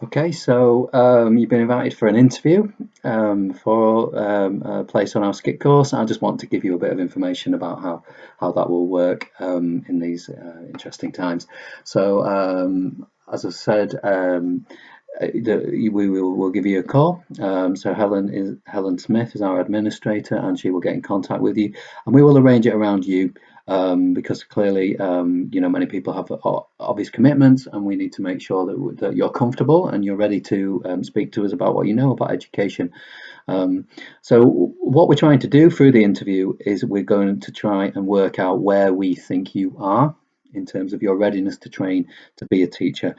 Okay, so you've been invited for an interview for a place on our skit course. I just want to give you a bit of information about how that will work in these interesting times. So, as I said, we'll give you a call. So Helen Smith is our administrator, and she will get in contact with you, and we will arrange it around you. Because clearly, many people have obvious commitments, and we need to make sure that you're comfortable and you're ready to speak to us about what you know about education. So what we're trying to do through the interview is we're going to try and work out where we think you are in terms of your readiness to train to be a teacher.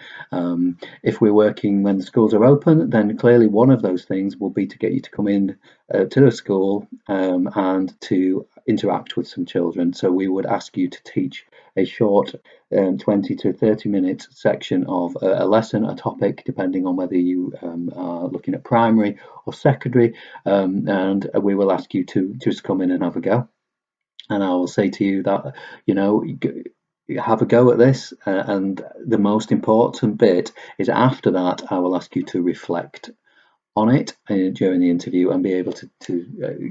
If we're working when the schools are open, then clearly one of those things will be to get you to come in to the school and to interact with some children. So we would ask you to teach a short 20 to 30 minute section of a lesson, a topic, depending on whether you are looking at primary or secondary, and we will ask you to just come in and have a go. And I will say to you that, you know, have a go at this, and the most important bit is after that, I will ask you to reflect on it during the interview and be able to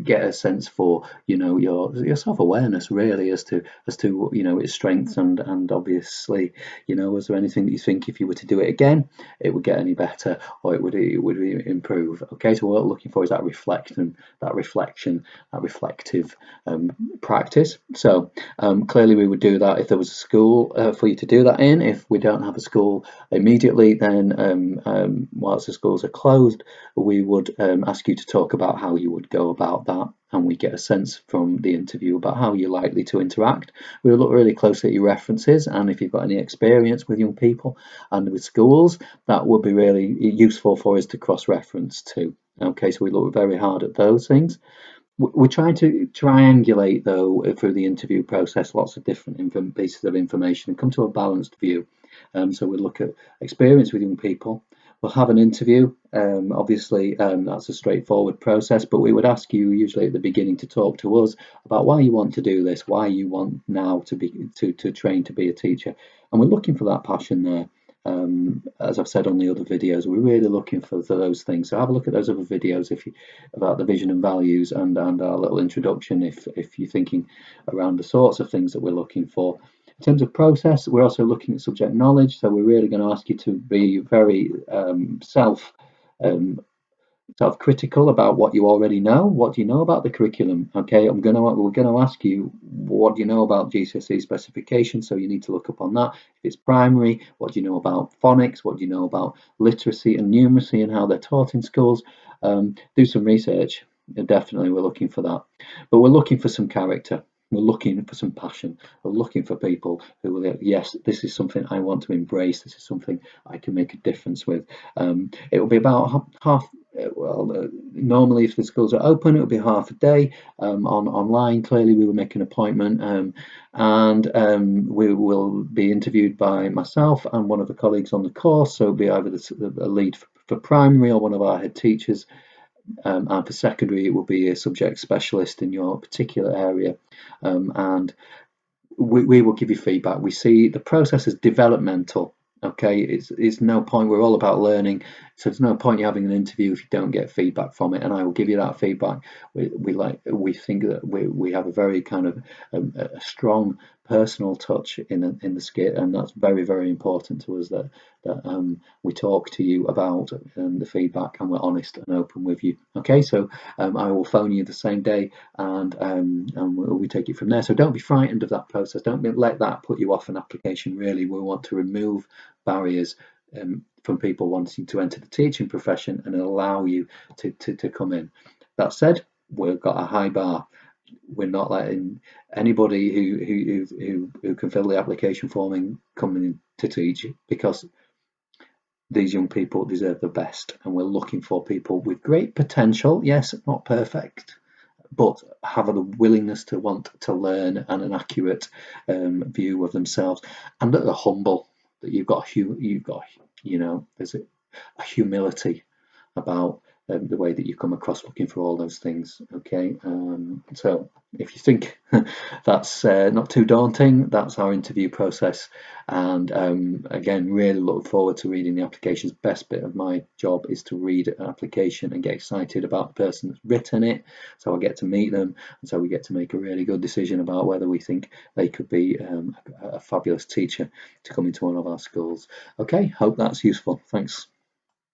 get a sense for your self-awareness really as to its strengths and obviously is there anything that you think if you were to do it again it would get any better or it would improve. Okay, so what we're looking for is that reflection, that reflective practice. So clearly we would do that if there was a school for you to do that in. If we don't have a school immediately, then whilst the schools are closed, we would ask you to talk about how you would go about that, and we get a sense from the interview about how you're likely to interact. We'll look really closely at your references, and if you've got any experience with young people and with schools, that would be really useful for us to cross-reference to. Okay, so we look very hard at those things. We're trying to triangulate, though, through the interview process, lots of different pieces of information and come to a balanced view. So we look at experience with young people. We'll have an interview. Obviously, that's a straightforward process, but we would ask you usually at the beginning to talk to us about why you want to do this, why you want now to train to be a teacher, and we're looking for that passion there. As I've said on the other videos, we're really looking for those things. So have a look at those other videos if you about the vision and values and our little introduction if you're thinking around the sorts of things that we're looking for. In terms of process, we're also looking at subject knowledge. So we're really going to ask you to be very um, self-critical about what you already know. What do you know about the curriculum? Okay, we're going to ask you what do you know about GCSE specification. So you need to look up on that. If it's primary, what do you know about phonics? What do you know about literacy and numeracy and how they're taught in schools? Do some research. Definitely, we're looking for that. But we're looking for some character. We're looking for some passion. We're looking for people who will, yes, this is something I want to embrace. This is something I can make a difference with. It will be about half. Normally, if the schools are open, it will be half a day. Online, clearly, we will make an appointment, and we will be interviewed by myself and one of the colleagues on the course. So it'll be either the lead for primary or one of our head teachers. And for secondary, it will be a subject specialist in your particular area, and we will give you feedback. We see the process as developmental. Okay, it's no point. We're all about learning, so there's no point you having an interview if you don't get feedback from it. And I will give you that feedback. We think that we have a very kind of a strong personal touch in the skit, and that's very very important to us that we talk to you about the feedback and we're honest and open with you. Okay, so I will phone you the same day and we take it from there. So don't be frightened of that process. Don't let that put you off an application. Really, we want to remove barriers from people wanting to enter the teaching profession and allow you to come in. That said, we've got a high bar. We're not letting anybody who can fill the application form in come in to teach, because these young people deserve the best, and we're looking for people with great potential. Yes, not perfect, but have the willingness to want to learn and an accurate view of themselves, and that they're humble. That there's a humility about the way that you come across looking for all those things. Okay, so if you think that's not too daunting, that's our interview process. And again, really look forward to reading the applications. Best bit of my job is to read an application and get excited about the person that's written it, so I get to meet them, and so we get to make a really good decision about whether we think they could be a fabulous teacher to come into one of our schools. Okay, hope that's useful. Thanks.